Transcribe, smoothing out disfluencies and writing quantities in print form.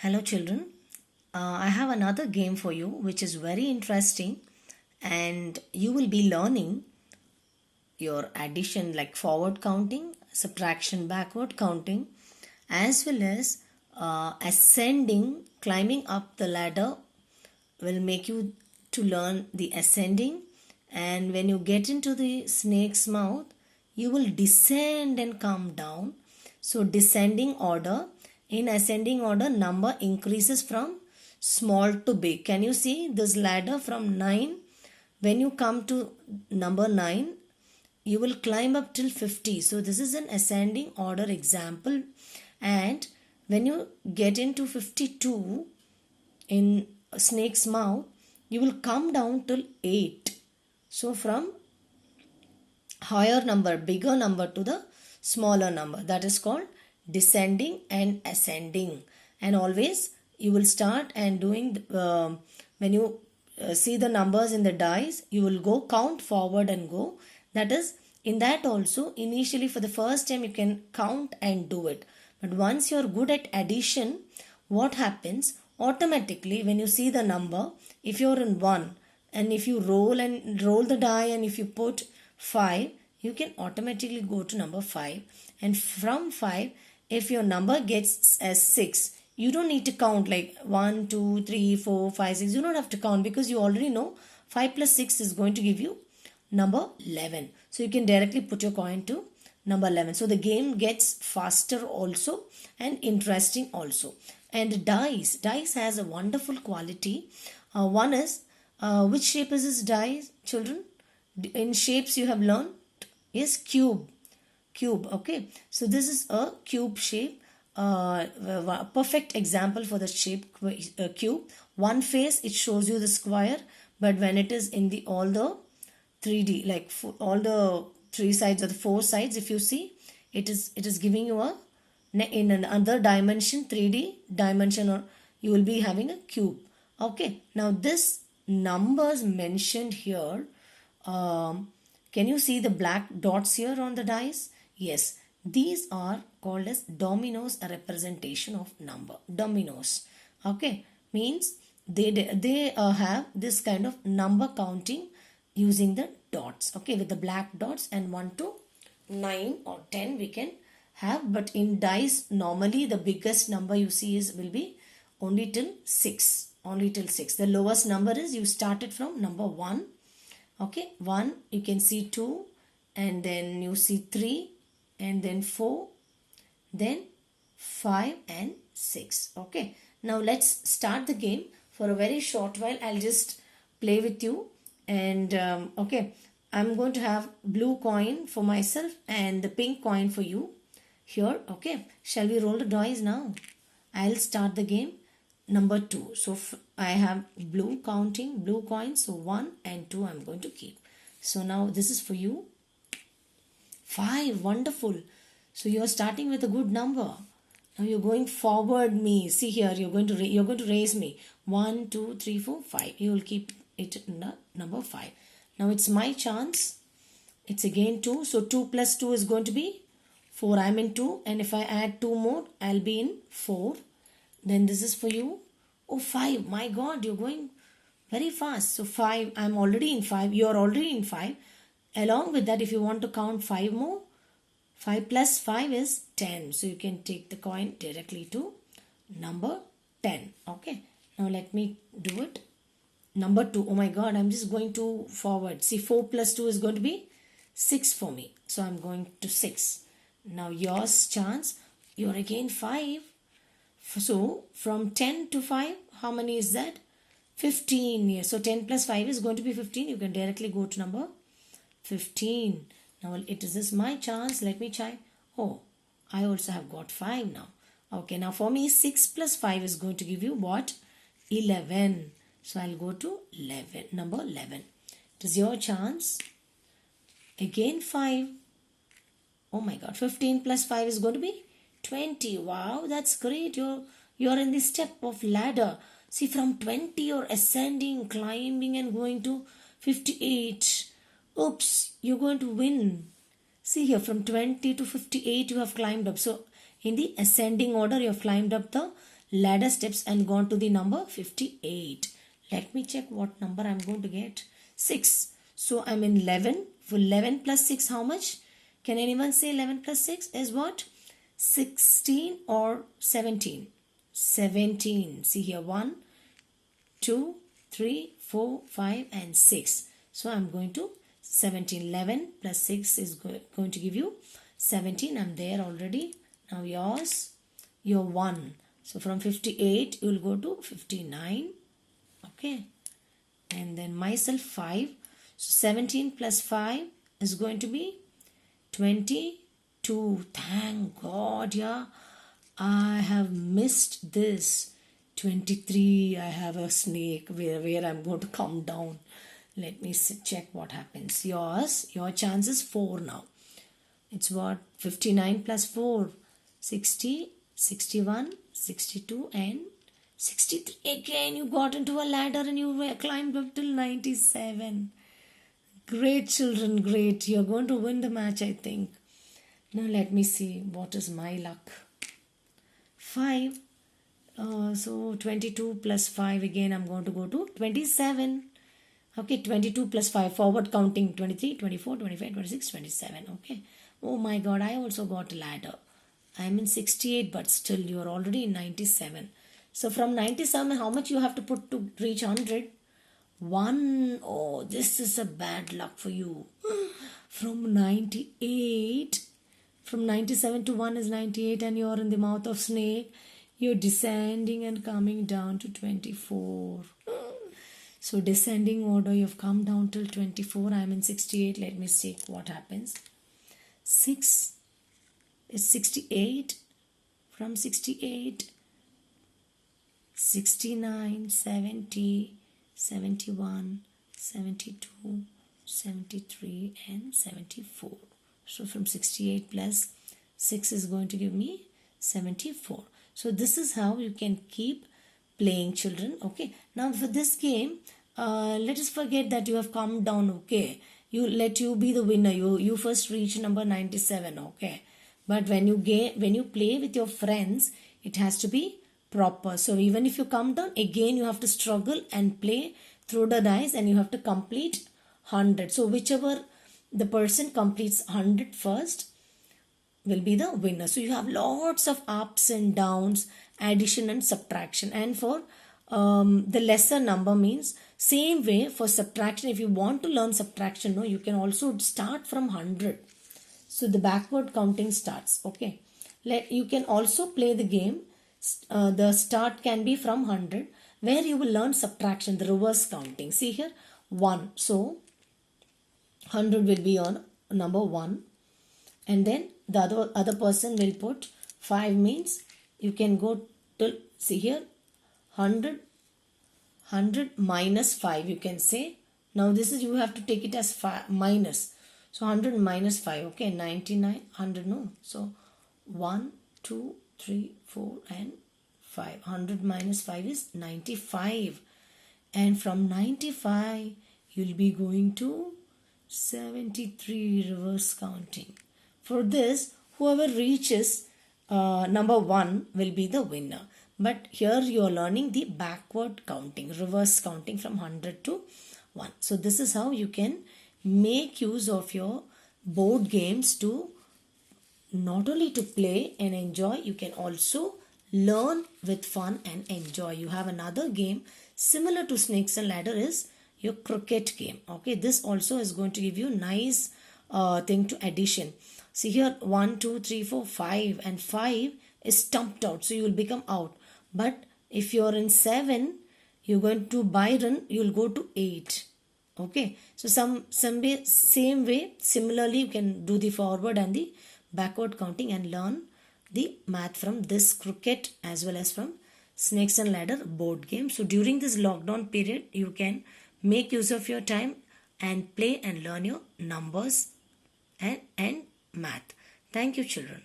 Hello, children. I have another game for you which is very interesting, and you will be learning your addition like forward counting, subtraction, backward counting, as well as ascending, climbing up the ladder will make you to learn the ascending. And when you get into the snake's mouth, you will descend and come down. So descending order, in ascending order, number increases from small to big. Can you see this ladder from 9? When you come to number 9, you will climb up till 50. So this is an ascending order example. And when you get into 52 in a snake's mouth, you will come down till 8. So from higher number, bigger number to the smaller number, that is called descending and ascending. And always you will start and doing when you see the numbers in the dice, you will go count forward and go. That is, in that also, initially for the first time you can count and do it, but once you are good at addition, what happens automatically when you see the number, if you are in 1 and if you roll the die and if you put 5, you can automatically go to number 5. And from 5, if your number gets as 6, you don't need to count like 1, 2, 3, 4, 5, 6. You don't have to count because you already know 5 plus 6 is going to give you number 11. So you can directly put your coin to number 11. So the game gets faster also and interesting also. And dice has a wonderful quality. One is, which shape is this dice, children? In shapes you have learned? Yes, cube. Okay. So this is a cube shape. Perfect example for the shape cube. One face, it shows you the square, but when it is in the all the 3D, like all the 3 sides or the 4 sides, if you see, it is giving you a in another dimension, 3D dimension, or you will be having a cube. Okay, now this numbers mentioned here, can you see the black dots here on the dice? Yes, these are called as dominoes, a representation of number. Dominoes, okay, means they have this kind of number counting using the dots, okay, with the black dots, and 1 to 9 or 10 we can have. But in dice, normally the biggest number you see will be only till 6. The lowest number is, you started from number 1. Okay, 1, you can see 2, and then you see 3, and then 4, then 5 and 6. Okay, now let's start the game. For a very short while I'll just play with you. And okay, I'm going to have blue coin for myself and the pink coin for you here. Okay, shall we roll the dice now? I'll start the game. Number 2. So I have blue coins. So 1 and 2 I'm going to keep. So now this is for you. 5. Wonderful. So you're starting with a good number. Now you're going forward me. See here, you're going to raise me. 1, 2, 3, 4, 5. You will keep it in the number 5. Now it's my chance. It's again 2. So 2 plus 2 is going to be 4. I'm in 2. And if I add 2 more, I'll be in 4. Then this is for you. Oh, 5. My God, you're going very fast. So 5. I'm already in 5. You're already in 5. Along with that, if you want to count 5 more, 5 plus 5 is 10. So you can take the coin directly to number 10. Okay. Now let me do it. Number 2. Oh my God, I'm just going to forward. See, 4 plus 2 is going to be 6 for me. So I'm going to 6. Now yours chance. You're again 5. So from 10 to 5, how many is that? 15. Yes. So 10 plus 5 is going to be 15. You can directly go to number 15. Now it is my chance. Let me try. Oh, I also have got 5 now. Okay, now for me 6 plus 5 is going to give you what? 11. So I'll go to 11. Number 11. It is your chance. Again 5. Oh my God. 15 plus 5 is going to be 20. Wow, that's great. You're in the step of ladder. See, from 20 you're ascending, climbing, and going to 58. Oops, you're going to win. See here, from 20 to 58 you have climbed up. So in the ascending order you have climbed up the ladder steps and gone to the number 58. Let me check what number I'm going to get. 6. So I'm in 11. For 11 plus 6, how much? Can anyone say 11 plus 6 is what? 16 or 17? 17. See here, 1, 2, 3, 4, 5 and 6. So I'm going to 17. 11 plus 6 is going to give you 17. I'm there already. Now yours, your 1. So from 58 you will go to 59. Okay. And then myself 5. So 17 plus 5 is going to be 22. Thank God, yeah. I have missed this. 23. I have a snake where I'm going to come down. Let me check what happens. Your chance is 4 now. It's what? 59 plus 4. 60, 61, 62 and 63. Again, you got into a ladder and you climbed up till 97. Great children, great. You're going to win the match, I think. Now let me see what is my luck. 5. So 22 plus 5. Again, I'm going to go to 27. Okay, 22 plus 5. Forward counting. 23, 24, 25, 26, 27. Okay. Oh my God, I also got a ladder. I'm in 68, but still you're already in 97. So from 97, how much you have to put to reach 100? 1. Oh, this is a bad luck for you. From 98, from 97 to 1 is 98 and you're in the mouth of snake. You're descending and coming down to 24. So descending order, you've come down till 24. I'm in 68. Let me see what happens. 6 is 68. From 68, 69, 70, 71, 72, 73 and 74. So from 68 plus 6 is going to give me 74. So this is how you can keep playing, children. Okay. Now for this game, let us forget that you have come down. Okay. Let you be the winner. You first reach number 97. Okay. But when you play with your friends, it has to be proper. So even if you come down, again you have to struggle and play through the dice and you have to complete 100. So whichever the person completes 100 first will be the winner. So you have lots of ups and downs, addition and subtraction. And for the lesser number means same way for subtraction. If you want to learn subtraction, no, you can also start from 100. So the backward counting starts. Okay. You can also play the game. The start can be from 100 where you will learn subtraction, the reverse counting. See here, 1. So 100 will be on number 1. And then the other person will put 5 means you can go till, see here, 100 minus 5 you can say. Now this is, you have to take it as minus. So 100 minus 5, okay, 99, 100, no. So 1, 2, 3, 4 and 5. 100 minus 5 is 95. And from 95, you'll be going to 73 reverse counting. For this, whoever reaches number 1 will be the winner. But here you are learning the backward counting, reverse counting from 100 to 1. So this is how you can make use of your board games to not only to play and enjoy, you can also learn with fun and enjoy. You have another game similar to Snakes and Ladder is your cricket game. Okay, this also is going to give you nice thing to addition. See here, 1, 2, 3, 4, 5 and 5 is stumped out. So you will become out. But if you're in 7, you're going to Byron, you'll go to 8. Okay, so same way, similarly you can do the forward and the backward counting and learn the math from this cricket as well as from Snakes and Ladder board game. So during this lockdown period, you can make use of your time and play and learn your numbers and math. Thank you, children.